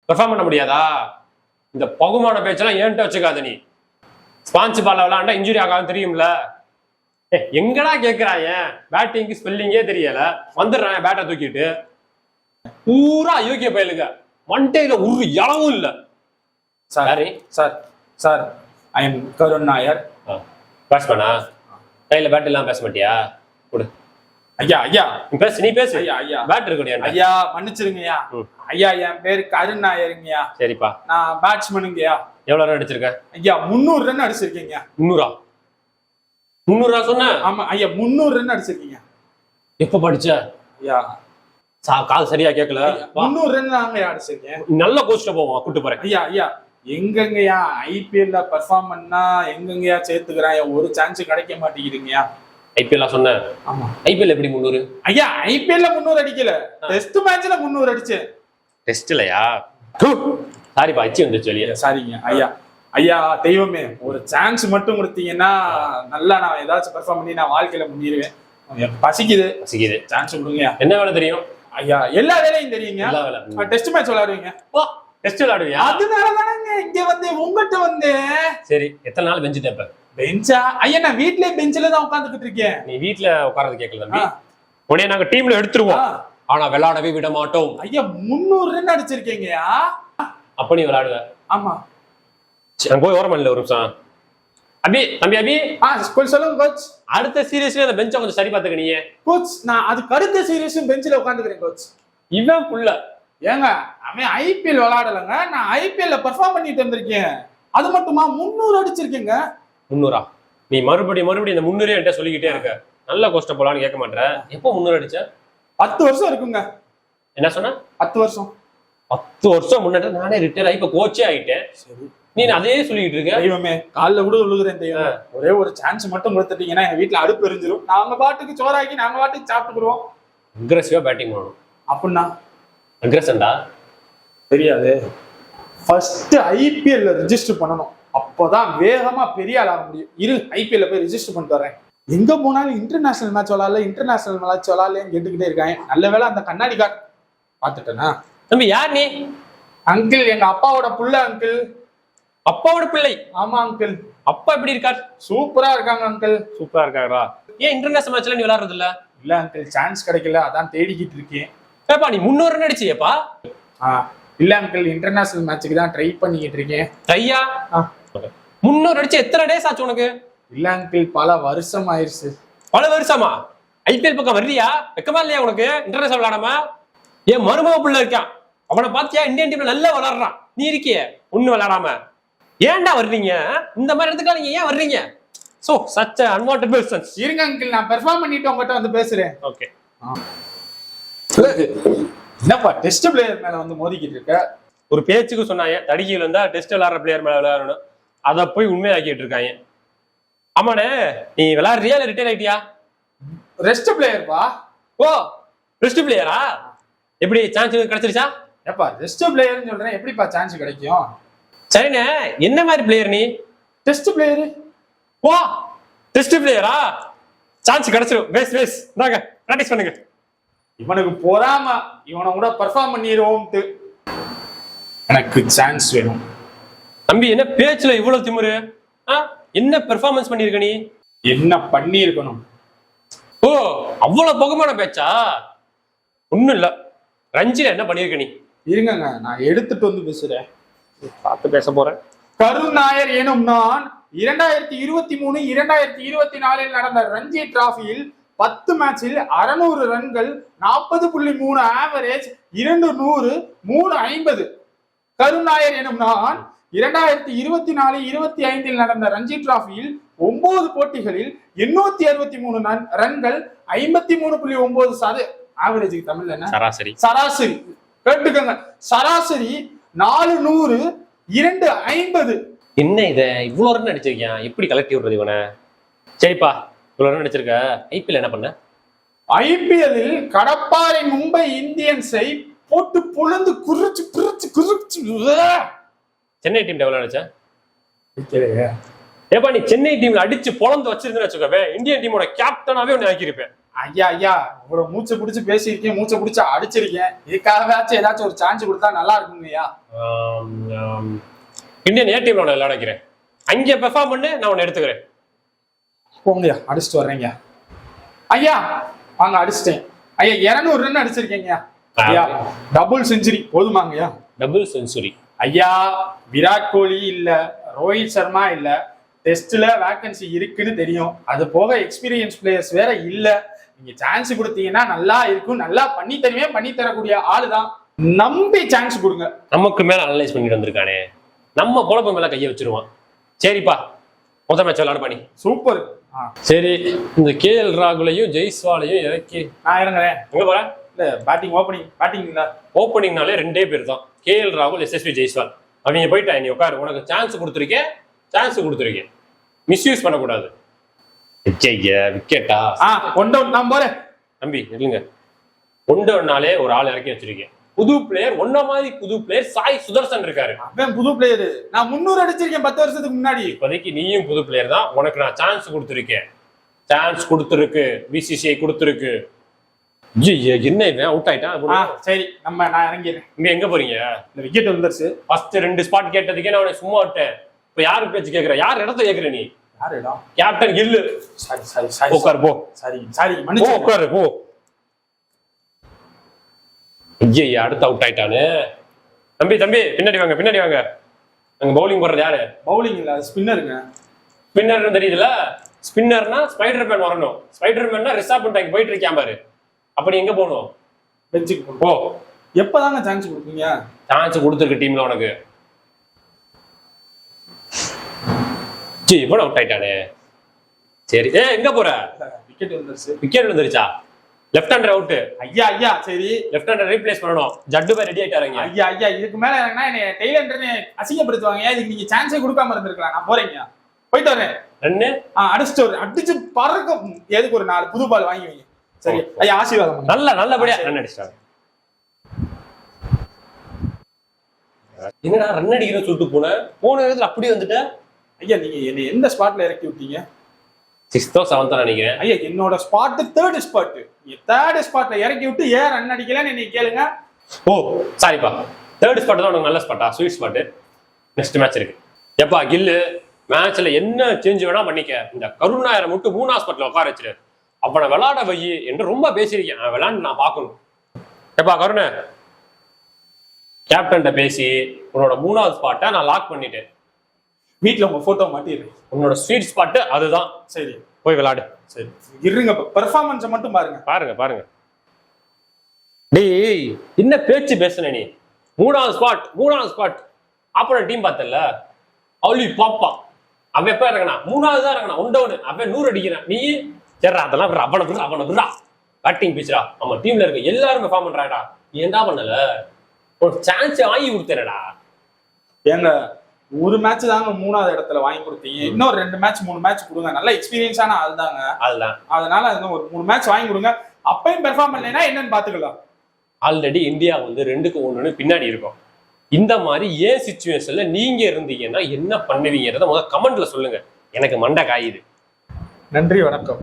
Perform பண்ண முடியாதா? இந்த பகுமான பேச்செல்லாம் ஏன்ட்ட வச்சுக்காத நீ. ஸ்பான்ஸ் பால்ல விளையாண்டா இன்ஜுரி ஆகாதுன்னு தெரியும்ல. எங்கடா கேட்கிறான்? பேட்டிங்கு ஸ்பெல்லிங்கே தெரியல, வந்துடுறான் பேட்டை தூக்கிட்டு. பூரா யோகிய பயலுங்க, மண்டையில ஒரு இளவும் இல்ல. Sir sir sir, I am Karun Nair. பேட்ஸ்மேனா? கையில பேட் எல்லாம் பேச மாட்டியா? கொடு. ஐயா ஐயா நீ பேசு. ஐயா ஐயா பேட் இருக்கு ஐயா, மன்னிச்சிருங்கய்யா. ஐயா என் பேரு கருண் நாயருங்கய்யா. சரிப்பா. நான் பேட்ஸ்மேனுங்கய்யா. எவ்வளவு ரன் அடிச்சிருக்க? ஐயா 300 ரன் அடிச்சிருக்கீங்க. 300 சொன்ன? ஆமா ஐயா, 300 ரன் அடிச்சிருக்கீங்க. எப்ப படிச்ச? ஐயா கால் சரியா கேட்கல. 300 ரன் தாங்க அடிச்சிருக்கேன். நல்ல கோச்ல போவோம், கூட்டு போறேன். ஐயா ஐயா, எங்கங்கய்யா ஐபிஎல்ல பெர்ஃபார்ம் பண்ணா எங்கங்கய்யா சேர்த்துக்கிறான்? ஒரு சான்ஸ் கிடைக்க மாட்டேங்குதுங்கய்யா. ஐபிஎல் சொன்ன? ஆமா. ஐபிஎல் எப்படி 300? ஐயா ஐபிஎல்ல 300 அடிக்கல, டெஸ்ட் மேட்ச்ல 300 அடிச்சேன். டெஸ்ட்லயா? சாரிப்பா, அச்சி வந்துச்சு வெளியே. சாரிங்க ஐயா. ஐயா தெய்வமே, ஒரு சான்ஸ் மட்டும் கொடுத்தீங்கன்னா நல்லா நான் ஏதாச்சும் பெர்ஃபார்ம் பண்ணி நான் வாழ்க்கையில முன்னிடுவேன். பசிக்குது. சான்ஸ் கொடுங்க. என்ன வேலை தெரியும்? ஐயா எல்லா வேலையும் தெரியுங்க. எல்லா வேலை. டெஸ்ட் மேட்ச் விளையாடுவீங்க? டெஸ்ட் விளையாடுவியா? அதனாலதானங்க இங்க வந்து உங்ககிட்ட வந்து. சரி, எத்தனை நாள் பெஞ்சு தேப்ப? பெஞ்சா? ஐயா நான் வீட்லயே பெஞ்சில தான் உட்கார்ந்துகிட்டு இருக்கேன். நீ வீட்ல உட்கார்றது கேட்கல தம்பி. உடனே நாங்க டீம்ல எடுத்துருவோம், ஆனா விளையாடவே விட மாட்டோம். ஐயா 300 ரன் அடிச்சிருக்கீங்கயா. அப்ப நீ விளையாடுவ? ஆமா. நான் போய் ஓரமா இல்ல ஒரு நிமிஷம். அபி, தம்பி அபி. ஸ்கூல் சொல்லுங்க கோச். அடுத்த சீரியஸ்ல அந்த பெஞ்சை கொஞ்சம் சரி பாத்துக்க நீ. கோச் நான் அதுக்கு அடுத்த சீரியஸும் பெஞ்சில உட்கார்ந்துக்கிறேன் கோச். இவன் புள்ள ஏங்க, அவன் ஐபிஎல் விளையாடலங்க, நான் ஐபிஎல்ல பெர்ஃபார்ம் பண்ணிட்டு வந்திருக்கேன். அது மட்டுமா 300 அடிச்சிருக்கீங்க. 300? நீ மறுபடியும் இந்த 300 என்கிட்ட சொல்லிக்கிட்டே இருக்க. நல்ல கோஸ்ட போலான்னு கேட்க மாட்டேற. எப்போ 300 அடிச்ச? 10 வருஷம் இருக்குங்க. என்ன சொன்ன? 10 வருஷம். 10 வருஷம் முன்னாடி நானே ரிட்டையர் ஆகி இப்ப கோச்சே ஆயிட்டேன். சரி, நீ அதே சொல்லிட்டு இருக்க. தெய்வமே காலில் கூட விழுகிறேன் தெய்வம். ஒரே ஒரு சான்ஸ் மட்டும் கொடுத்துட்டீங்கன்னா எங்க வீட்டுல அடுப்பு எரிஞ்சிரும். நாங்க பாட்டுக்கு சோறாக்கி நாங்க பாட்டுக்கு சாப்பிட்டுக்குருவோம். அக்ரெசிவா பேட்டிங் பண்ணணும். அப்படின்னா அக்ரெசன்டா தெரியாது. ஃபர்ஸ்ட் ஐபிஎல்ல ரெஜிஸ்டர் பண்ணணும், அப்போதான் வேகமா பெரிய ஆள் ஆக முடியும். இரு ஐபிஎல்ல போய் ரெஜிஸ்டர் பண்ணிட்டு வரேன். எங்க போனாலும் இன்டர்நேஷனல் மேட்ச் விளாட்லன்னு கேட்டுக்கிட்டே இருக்காங்க. நல்ல வேளை அந்த கண்ணாடி கார்டு பாத்துட்டேனா. தம்பி யார் நீ? அங்கிள், எங்க அப்பாவோட புள்ள அங்கிள். அப்பாவோட பிள்ளை? ஆமா அங்கிள். அப்பா எப்படி இருக்கார்? சூப்பரா இருக்காங்க அங்கிள். சூப்பரா இருக்காரா? ஏன் இன்டர்நேஷனல் மேட்ச்ல நீ விளையாடுறது இல்ல? இல்ல அங்கிள், சான்ஸ் கிடைக்கல, அதான் தேடிக்கிட்டு இருக்கேன். ஏப்பா நீ 300 ரன் அடிச்சியப்பா? இல்ல அங்கிள், இன்டர்நேஷனல் மேட்சுக்கு தான் ட்ரை பண்ணிக்கிட்டு இருக்கேன். ட்ரையா? 300 அடிச்சு எத்தனை டேஸ் ஆச்சு உனக்கு? இல்ல அங்கிள், பல வருஷம் ஆயிருச்சு. பல வருஷமா? ஐபிஎல் பக்கம் வர்றியா? வெக்கமா இல்லையா உனக்கு? இன்டர்நேஷனல் விளையாடாம ஏன் மருமக பிள்ளை இருக்கான், அவனை பாத்தியா? இந்தியன் டீம்ல நல்லா விளையாடுறான், நீ இருக்கிய ஒண்ணு விளையாடாம. ஏன்டா வர்றீங்க? இந்த மாதிரி இடத்துக்கு நீங்க ஏன் வர்றீங்க? So such unwanted persons. இருங்க அங்கிள், நான் பெர்ஃபார்ம் பண்ணிட்டு உங்ககிட்ட வந்து பேசுறேன். ஓகே. என்னப்பா டெஸ்ட் பிளேயர் மேல வந்து மோதிக்கிட்டு இருக்க? ஒரு பேச்சுக்கு சொன்னாங்க, தடிக்கையில் இருந்தா டெஸ்ட் விளையாடுற பிளேயர் மேல விளையாடணும், அதை போய் உண்மையாக்கிட்டு இருக்காங்க. ஆமாண்ணே, நீ விளையாடுறியா இல்ல ரிட்டையர் ஆயிட்டியா? ரெஸ்ட் பிளேயர்ப்பா. ஓ ரெஸ்ட் பிளேயரா? எப்படி சான்ஸ் கிடைச்சிருச்சா? ஏப்பா ரெஸ்ட் பிளேயர்னு சொல்றேன், எப்படிப்பா சான்ஸ் கிடைக்கும்? சரிண்ணே, என்ன மாதிரி பிளேயர் நீ? Test player. ஓ டெஸ்ட் பிளேயரா? சான்ஸ் கிடைச்சிரும். பேஸ் இந்தாங்க, பிராக்டிஸ் பண்ணுங்க. இவனுக்கு போறாம இவனை கூட பெர்ஃபார்ம் பண்ணிடுவோம்ட்டு. எனக்கு சான்ஸ் வேணும். தம்பி என்ன பேச்சுல இவ்வளவு திமிரு? என்ன பெர்ஃபார்மன்ஸ் பண்ணிருக்க நீ? என்ன பண்ணி இருக்கணும்? ஓ அவ்வளவு பகுமான பேச்சா? ஒண்ணும் இல்ல, ரஞ்சில என்ன பண்ணிருக்க நீ? இருங்க, நான் எடுத்துட்டு வந்து பேசுறேன். பார்த்து பேச போறேன். கருண் நாயர் எனும் நான் 2023, 2024 நடந்த ரஞ்சி டிராபியில் 10 மேட்சில் 600 ரன்கள், 40.3 ஆவரேஜ், 200, 350. கருண் நாயர் எனும் நான் 2024, 25 நடந்த ரஞ்சி டிராபியில் 9 போட்டிகளில் 863 ரன்கள், 53.9 ஆவரேஜுக்கு தமிழ்ல என்ன? சராசரி. கேட்டுக்கங்க, சராசரி 400, 250. என்ன இத இவ்வளவு ரன் அடிச்சிருக்கான், எப்படி கலெக்ட் விடுறது இவனை? சரிப்பா, இவ்வளவு ரன் அடிச்சிருக்க. ஐபிஎல் என்ன பண்ண? ஐபிஎல்லில் கடப்பாறை மும்பை இந்தியன்ஸை போட்டு புலந்து குறிச்சு சென்னை டீம் டெவலப் அடிச்சா? ஏப்பா நீ சென்னை டீம்ல அடிச்சு பொழந்து வச்சிருந்தேன்னு வச்சுக்கவே இந்தியன் டீமோட கேப்டனாவே ஒன்னு ஆக்கியிருப்பேன். ஐயா ஐயா இவ்வளவு மூச்சை பிடிச்சு பேசியிருக்கேன், மூச்சை பிடிச்சு அடிச்சிருக்கேன். இதுக்காகவாச்சும் ஏதாச்சும் ஒரு சான்ஸ் கொடுத்தா நல்லா இருக்குங்கய்யா. இந்தியன் ஏ டீம்ல விளையாட வைக்கிறேன். அங்கே பெர்ஃபார்ம் பண்ணு, நான் உன்னை எடுத்துக்கிறேன். போங்கய்யா, அடிச்சுட்டு வர்றேங்க ஐயா. வாங்க, அடிச்சிட்டேன் ஐயா. 200 ரன் அடிச்சிருக்கேங்க ஐயா. டபுள் செஞ்சுரி போதுமாங்கய்யா? டபுள் செஞ்சுரி ஐயா. விராட் கோலி இல்ல, ரோஹித் சர்மா இல்ல, டெஸ்ட்ல வேகன்சி இருக்குன்னு தெரியும். அது போக எக்ஸ்பீரியன்ஸ் பிளேயர்ஸ் வேற இல்ல. நீங்க சான்ஸ் கொடுத்தீங்கன்னா நல்லா இருக்கும். நல்லா பண்ணி தரக்கூடிய ஆளுதான். நம்பி சான்ஸ் கொடுங்க. நமக்கு மேல அனலைஸ் பண்ணிட்டு வந்திருக்கானே, நம்ம பொழப்பு மேல கையை வச்சிருவான். சரிப்பா, முதல் மேட்ச் விளையாட பண்ணி. சூப்பர். சரி, இந்த KL ராகுலையும் ஜெய்ஸ்வாலையும் இறக்கி நான் இறங்குறேன். எங்க போறேன்? இல்ல பேட்டிங் பேட்டிங் இல்ல, ஓப்பனிங்னாலே 2 பேர் தான், KL ராகுல், SSV ஜெய்ஸ்வால். அவங்க போயிட்டா, நீ உட்காரு. உனக்கு சான்ஸ் கொடுத்துருக்கேன், மிஸ்யூஸ் பண்ணக்கூடாது. விக்கெட்டா? ஒன் டவுன் நான் போறேன். தம்பி இல்லைங்க, ஒன் டவுன்னாலே ஒரு ஆள் இறக்கி வச்சிருக்கேன். புது பிளேயர், ஒன்ன மாதிரி புது பிளேயர் சாய் சுதர்சன் இருக்காரு. அவன் புது பிளேயர். நான் 300 அடிச்சிருக்கேன் 10 வருஷத்துக்கு முன்னாடி. இப்போதைக்கு நீயும் புது பிளேயர் தான். உனக்கு நான் சான்ஸ் கொடுத்துருக்கேன். சான்ஸ் கொடுத்துருக்கு, BCCI கொடுத்துருக்கு. என்ன இவன் அவுட் ஆயிட்டான். சரி, நான் இறங்கிடுறேன். இங்க எங்க போறீங்க? இந்த விக்கெட் வந்துருச்சு. ஃபர்ஸ்ட் 2 ஸ்பாட் கேட்டதுக்கே நான் உனக்கு சும்மா விட்டேன். இப்ப யாரு பேச்சு கேக்குற? யார் இடத்த கேக்குற நீ? யார் இடம்? கேப்டன் கில்லு. சரி உட்காரு போ. சரி மன்னிச்சு உட்காரு போ. ஐயா அடுத்து அவுட் ஆயிட்டானு. தம்பி பின்னாடி வாங்க. அங்க பவுலிங் போடுறது யாரு? பவுலிங் இல்ல, ஸ்பின்னருங்க. ஸ்பின்னர் தெரியுதுல? ஸ்பின்னர்னா ஸ்பைடர் மேன் வரணும். ஸ்பைடர் மேன்னா ரிசர்வ் பண்ணிட்டு போயிட்டு இருக்கான் பாரு. அப்ப நீ எங்க போகணும்? பெஞ்சுக்கு போ. எப்பதாங்க சான்ஸ் கொடுப்பீங்க? சான்ஸ் கொடுத்துருக்கு டீம்ல உனக்கு. இவன் அவுட் ஆயிட்டானே. சரி, எங்க போற? விக்கெட் வந்துருச்சா? Left hander out. ஐயா சரி, லெஃப்ட் ஹேண்டர் ரீப்ளேஸ் பண்ணனும். ஜட்டு பை ரெடி ஆயிட்டாருங்க. ஐயா இதுக்கு மேல இறங்கினா என்ன டெய்லர்னு அசிங்கப்படுத்துவாங்க. இதுக்கு நீங்க சான்ஸே கொடுக்காம இருந்திருக்கலாம். நான் போறேங்க, போயிட்டு வரேன். ரன்னு அடிச்சு பறக்க. எதுக்கு ஒரு 4 புது பால் வாங்கி வைங்க. சரி ஐயா, ஆசீர்வாதம். நல்லபடியா ரன் அடிச்சாங்க. என்னடா ரன் அடிக்கிற சொல்லிட்டு போன நேரத்துல அப்படியே வந்துட்ட. ஐயா நீங்க என்ன எந்த ஸ்பாட்ல இறக்கி விட்டீங்க? 6th or 7th நினைக்கிறேன். ஐயா என்னோட ஸ்பாட் 3rd ஸ்பாட். 3rd ஸ்பாட்ல இறக்கி விட்டு ஏன் ரன் அடிக்கலன்னு நீங்க கேளுங்க. ஓ சாரிப்பா, 3rd ஸ்பாட் தான் உனக்கு நல்ல ஸ்பாட்டா? Sweet spot. நெக்ஸ்ட் மேட்ச் இருக்கு. எப்பா கில்லு, மேட்ச்ல என்ன சேஞ்ச் வேணா பண்ணிக்க. இந்த கருணாயரை மட்டும் 3ஆம் ஸ்பாட்ல உட்கார வச்சிரு. அவனை விளையாட வை என்று ரொம்ப பேசியிருக்கேன். விளையாண்டு நான் பார்க்கணும். எப்பா கருண, கேப்டன்ட்ட பேசி உன்னோட 3ஆவது ஸ்பாட்டை நான் லாக் பண்ணிட்டேன். வீட்டுல உங்க போட்டோ மாட்டிடுறேன். உன்னோட ஸ்வீட் ஸ்பாட் அதுதான். சரி போய் விளையாடு. சரி இருங்க, பெர்ஃபார்மன்ஸ் மட்டும் பாருங்க. டேய் என்ன பேச்சு பேசுன நீ? 3ஆவது ஸ்பாட். அப்புறம் டீம் பார்த்தல அவளி பாப்பா. அவன் எப்ப இறங்கினா? 3ஆவது தான் இறங்கினா. One down. அவன் 100 அடிக்கிறான். நீ சரிடா, அதெல்லாம் அவனை விடுறா. பேட்டிங் பிச்சுடா. நம்ம டீம்ல இருக்க எல்லாரும் பெர்ஃபார்ம் பண்றாடா. நீ என்ன பண்ணல? ஒரு சான்ஸ் வாங்கி கொடுத்தேனடா. ஏங்க ஒரு மேட்ச் தாங்க 3ஆவது இடத்துல வாங்கி கொடுத்தீங்க. இன்னும் 2 மேட்ச் 3 மேட்ச் கொடுங்க. நல்ல எக்ஸ்பீரியன்ஸான ஆள் தாங்க. அதனால ஒரு 3 மேட்ச் வாங்கி கொடுங்க. அப்பயும் பெர்ஃபார்ம் பண்ணலைன்னா என்னன்னு பாத்துக்கலாம். ஆல்ரெடி இந்தியா 2-1 பின்னாடி இருக்கும். இந்த மாதிரி ஏன் சிச்சுவேஷன்ல நீங்க இருந்தீங்கன்னா என்ன பண்ணுவீங்கன்றத முதல்ல கமெண்ட்ல சொல்லுங்க. எனக்கு மண்டை காயுது. நன்றி, வணக்கம்.